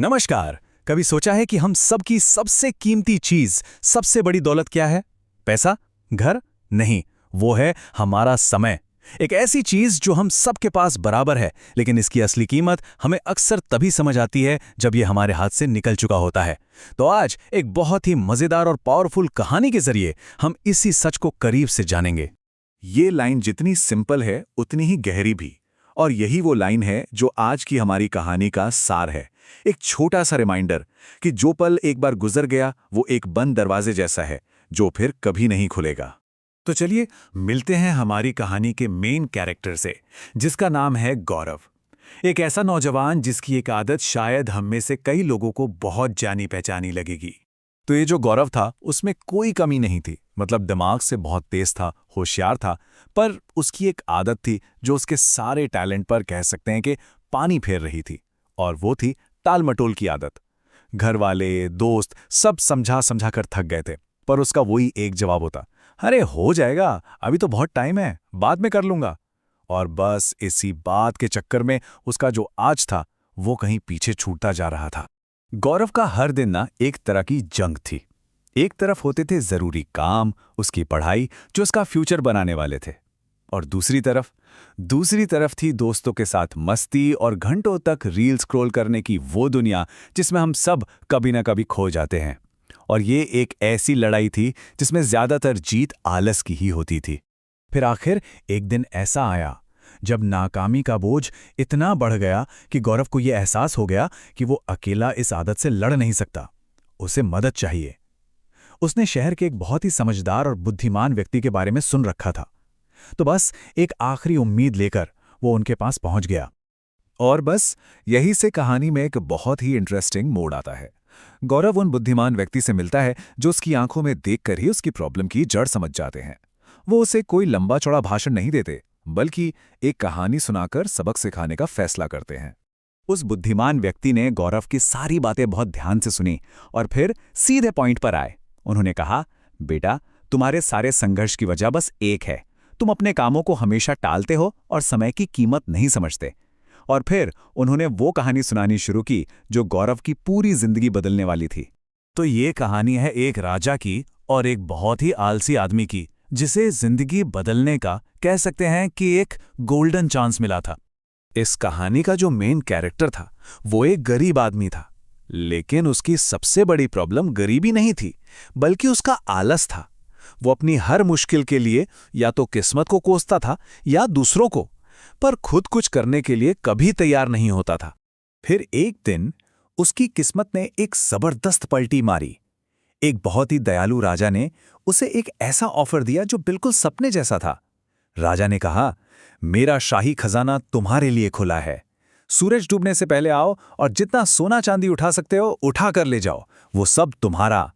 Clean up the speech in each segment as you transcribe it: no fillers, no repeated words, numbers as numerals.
नमस्कार। कभी सोचा है कि हम सबकी सबसे कीमती चीज, सबसे बड़ी दौलत क्या है? पैसा? घर? नहीं, वो है हमारा समय। एक ऐसी चीज जो हम सबके पास बराबर है, लेकिन इसकी असली कीमत हमें अक्सर तभी समझ आती है जब ये हमारे हाथ से निकल चुका होता है। तो आज एक बहुत ही मजेदार और पावरफुल कहानी के जरिए हम इसी सच को करीब से जानेंगे। ये लाइन जितनी सिंपल है उतनी ही गहरी भी। और यही वो लाइन है जो आज की हमारी कहानी का सार है। एक छोटा सा रिमाइंडर कि जो पल एक बार गुजर गया वो एक बंद दरवाजे जैसा है जो फिर कभी नहीं खुलेगा। तो चलिए मिलते हैं हमारी कहानी के मेन कैरेक्टर से, जिसका नाम है गौरव। एक ऐसा नौजवान जिसकी एक आदत शायद हम में से कई लोगों को बहुत जानी पहचानी लगेगी। तो ये जो गौरव था उसमें कोई कमी नहीं थी, मतलब दिमाग से बहुत तेज था, होशियार था, पर उसकी एक आदत थी जो उसके सारे टैलेंट पर कह सकते हैं कि पानी फेर रही थी, और वो थी टाल मटोल की आदत। घर वाले, दोस्त सब समझा समझा कर थक गए थे, पर उसका वही एक जवाब होता, अरे हो जाएगा, अभी तो बहुत टाइम है, बाद में कर लूंगा। और बस इसी बात के चक्कर में उसका जो आज था वो कहीं पीछे छूटता जा रहा था। गौरव का हर दिन ना एक तरह की जंग थी। एक तरफ होते थे जरूरी काम, उसकी पढ़ाई जो उसका फ्यूचर बनाने वाले थे, और दूसरी तरफ थी दोस्तों के साथ मस्ती और घंटों तक रील स्क्रॉल करने की वो दुनिया जिसमें हम सब कभी ना कभी खो जाते हैं। और ये एक ऐसी लड़ाई थी जिसमें ज्यादातर जीत आलस की ही होती थी। फिर आखिर एक दिन ऐसा आया जब नाकामी का बोझ इतना बढ़ गया कि गौरव को यह एहसास हो गया कि वो अकेला इस आदत से लड़ नहीं सकता, उसे मदद चाहिए। उसने शहर के एक बहुत ही समझदार और बुद्धिमान व्यक्ति के बारे में सुन रखा था, तो बस एक आखिरी उम्मीद लेकर वो उनके पास पहुंच गया। और बस यही से कहानी में एक बहुत ही इंटरेस्टिंग मोड़ आता है। गौरव उन बुद्धिमान व्यक्ति से मिलता है जो उसकी आंखों में देखकर ही उसकी प्रॉब्लम की जड़ समझ जाते हैं। वो उसे कोई लंबा चौड़ा भाषण नहीं देते, बल्कि एक कहानी सुनाकर सबक सिखाने का फैसला करते हैं। उस बुद्धिमान व्यक्ति ने गौरव की सारी बातें बहुत ध्यान से सुनी और फिर सीधे पॉइंट पर आए। उन्होंने कहा, बेटा, तुम्हारे सारे संघर्ष की वजह बस एक है, तुम अपने कामों को हमेशा टालते हो और समय की कीमत नहीं समझते। और फिर उन्होंने वो कहानी सुनानी शुरू की जो गौरव की पूरी जिंदगी बदलने वाली थी। तो ये कहानी है एक राजा की और एक बहुत ही आलसी आदमी की, जिसे जिंदगी बदलने का कह सकते हैं कि एक गोल्डन चांस मिला था। इस कहानी का जो मेन कैरेक्टर था वो एक गरीब आदमी था, लेकिन उसकी सबसे बड़ी प्रॉब्लम गरीबी नहीं थी, बल्कि उसका आलस था। वो अपनी हर मुश्किल के लिए या तो किस्मत को कोसता था या दूसरों को, पर खुद कुछ करने के लिए कभी तैयार नहीं होता था। फिर एक दिन उसकी किस्मत ने एक जबरदस्त पलटी मारी। एक बहुत ही दयालु राजा ने उसे एक ऐसा ऑफर दिया जो बिल्कुल सपने जैसा था। राजा ने कहा, मेरा शाही खजाना तुम्हारे लिए खुला है। सूरज डूबने से पहले आओ और जितना सोना चांदी उठा सकते हो उठा कर ले जाओ, वो सब तुम्हारा।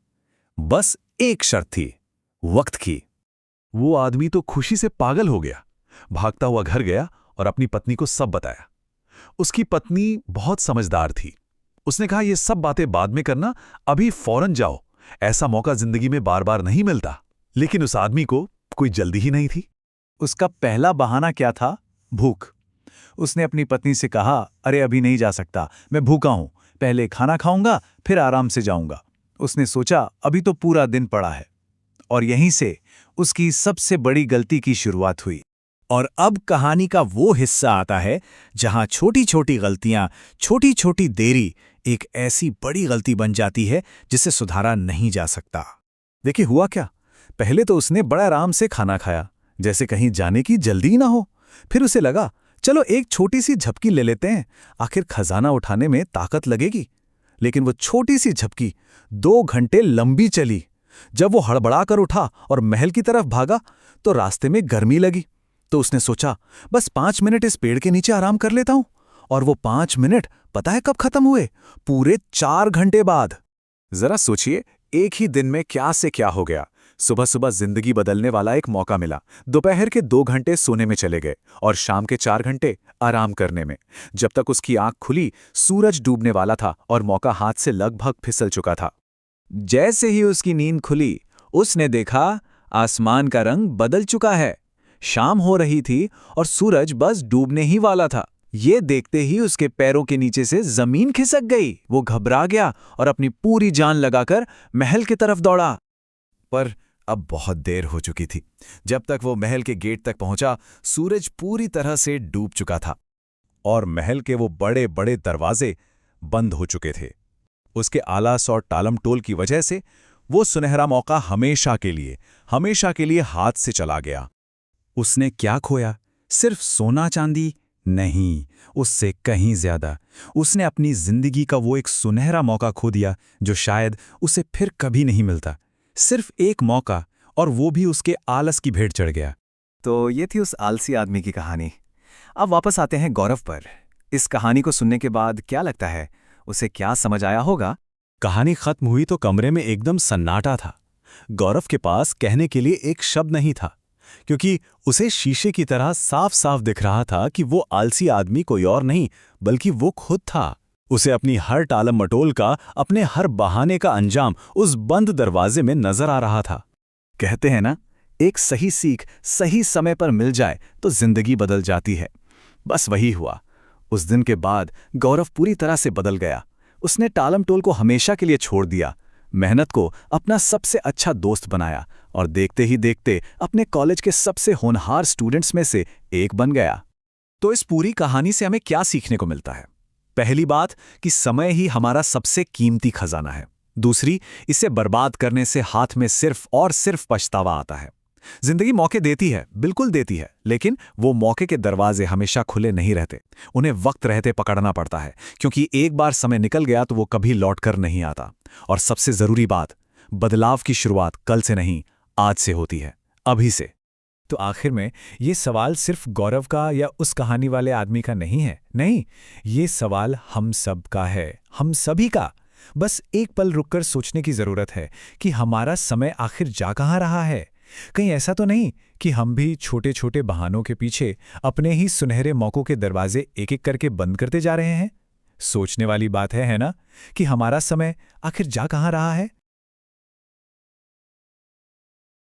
बस एक शर्त थी, वक्त की। वो आदमी तो खुशी से पागल हो गया, भागता हुआ घर गया और अपनी पत्नी को सब बताया। उसकी पत्नी बहुत समझदार थी। उसने कहा, ये सब बातें बाद में करना, अभी फौरन जाओ, ऐसा मौका जिंदगी में बार बार नहीं मिलता। लेकिन उस आदमी को कोई जल्दी ही नहीं थी। उसका पहला बहाना क्या था? भूख। उसने अपनी पत्नी से कहा, अरे अभी नहीं जा सकता, मैं भूखा हूं, पहले खाना खाऊंगा फिर आराम से जाऊंगा। उसने सोचा अभी तो पूरा दिन पड़ा है। और यहीं से उसकी सबसे बड़ी गलती की शुरुआत हुई। और अब कहानी का वो हिस्सा आता है जहां छोटी छोटी गलतियां, छोटी छोटी देरी एक ऐसी बड़ी गलती बन जाती है जिसे सुधारा नहीं जा सकता। देखिए हुआ क्या, पहले तो उसने बड़ा आराम से खाना खाया, जैसे कहीं जाने की जल्दी ही ना हो। फिर उसे लगा, चलो एक छोटी सी झपकी ले लेते हैं, आखिर खजाना उठाने में ताकत लगेगी। लेकिन वो छोटी सी झपकी 2 घंटे लंबी चली। जब वो हड़बड़ाकर उठा और महल की तरफ भागा तो रास्ते में गर्मी लगी। तो उसने सोचा, बस 5 मिनट इस पेड़ के नीचे आराम कर लेता हूं। और वो 5 मिनट पता है कब खत्म हुए? पूरे 4 घंटे बाद। जरा सोचिए, एक ही दिन में क्या से क्या हो गया। सुबह सुबह जिंदगी बदलने वाला एक मौका मिला, दोपहर के 2 घंटे सोने में चले गए और शाम के 4 घंटे आराम करने में। जब तक उसकी आंख खुली सूरज डूबने वाला था और मौका हाथ से लगभग फिसल चुका था। जैसे ही उसकी नींद खुली, उसने देखा आसमान का रंग बदल चुका है। शाम हो रही थी और सूरज बस डूबने ही वाला था। ये देखते ही उसके पैरों के नीचे से जमीन खिसक गई। वो घबरा गया और अपनी पूरी जान लगाकर महल की तरफ दौड़ा। पर अब बहुत देर हो चुकी थी। जब तक वो महल के गेट तक पहुंचा, सूरज पूरी तरह से डूब चुका था और महल के वो बड़े बड़े दरवाजे बंद हो चुके थे। उसके आलस और टालमटोल की वजह से वो सुनहरा मौका हमेशा के लिए हाथ से चला गया। उसने क्या खोया? सिर्फ सोना चांदी? नहीं, उससे कहीं ज्यादा। उसने अपनी जिंदगी का वो एक सुनहरा मौका खो दिया जो शायद उसे फिर कभी नहीं मिलता। सिर्फ एक मौका, और वो भी उसके आलस की भेंट चढ़ गया। तो ये थी उस आलसी आदमी की कहानी। अब वापस आते हैं गौरव पर। इस कहानी को सुनने के बाद क्या लगता है, उसे क्या समझ आया होगा? कहानी खत्म हुई तो कमरे में एकदम सन्नाटा था। गौरव के पास कहने के लिए एक शब्द नहीं था, क्योंकि उसे शीशे की तरह साफ साफ दिख रहा था कि वो आलसी आदमी कोई और नहीं बल्कि वो खुद था। उसे अपनी हर टालम मटोल का, अपने हर बहाने का अंजाम उस बंद दरवाजे में नजर आ रहा था। कहते हैं ना, एक सही सीख सही समय पर मिल जाए तो जिंदगी बदल जाती है। बस वही हुआ। उस दिन के बाद गौरव पूरी तरह से बदल गया। उसने टालमटोल को हमेशा के लिए छोड़ दिया, मेहनत को अपना सबसे अच्छा दोस्त बनाया और देखते ही देखते अपने कॉलेज के सबसे होनहार स्टूडेंट्स में से एक बन गया। तो इस पूरी कहानी से हमें क्या सीखने को मिलता है? पहली बात कि समय ही हमारा सबसे कीमती खजाना है। दूसरी, इसे बर्बाद करने से हाथ में सिर्फ और सिर्फ पछतावा आता है। जिंदगी मौके देती है, बिल्कुल देती है, लेकिन वो मौके के दरवाजे हमेशा खुले नहीं रहते। उन्हें वक्त रहते पकड़ना पड़ता है, क्योंकि एक बार समय निकल गया तो वो कभी लौटकर नहीं आता। और सबसे जरूरी बात, बदलाव की शुरुआत कल से नहीं, आज से होती है, अभी से। तो आखिर में ये सवाल सिर्फ गौरव का या उस कहानी वाले आदमी का नहीं है। नहीं, ये सवाल हम सब का है, हम सभी का। बस एक पल रुककर सोचने की जरूरत है कि हमारा समय आखिर जा कहाँ रहा है। कहीं ऐसा तो नहीं कि हम भी छोटे छोटे बहानों के पीछे अपने ही सुनहरे मौकों के दरवाजे एक एक करके बंद करते जा रहे हैं? सोचने वाली बात है ना, कि हमारा समय आखिर जा कहाँ रहा है।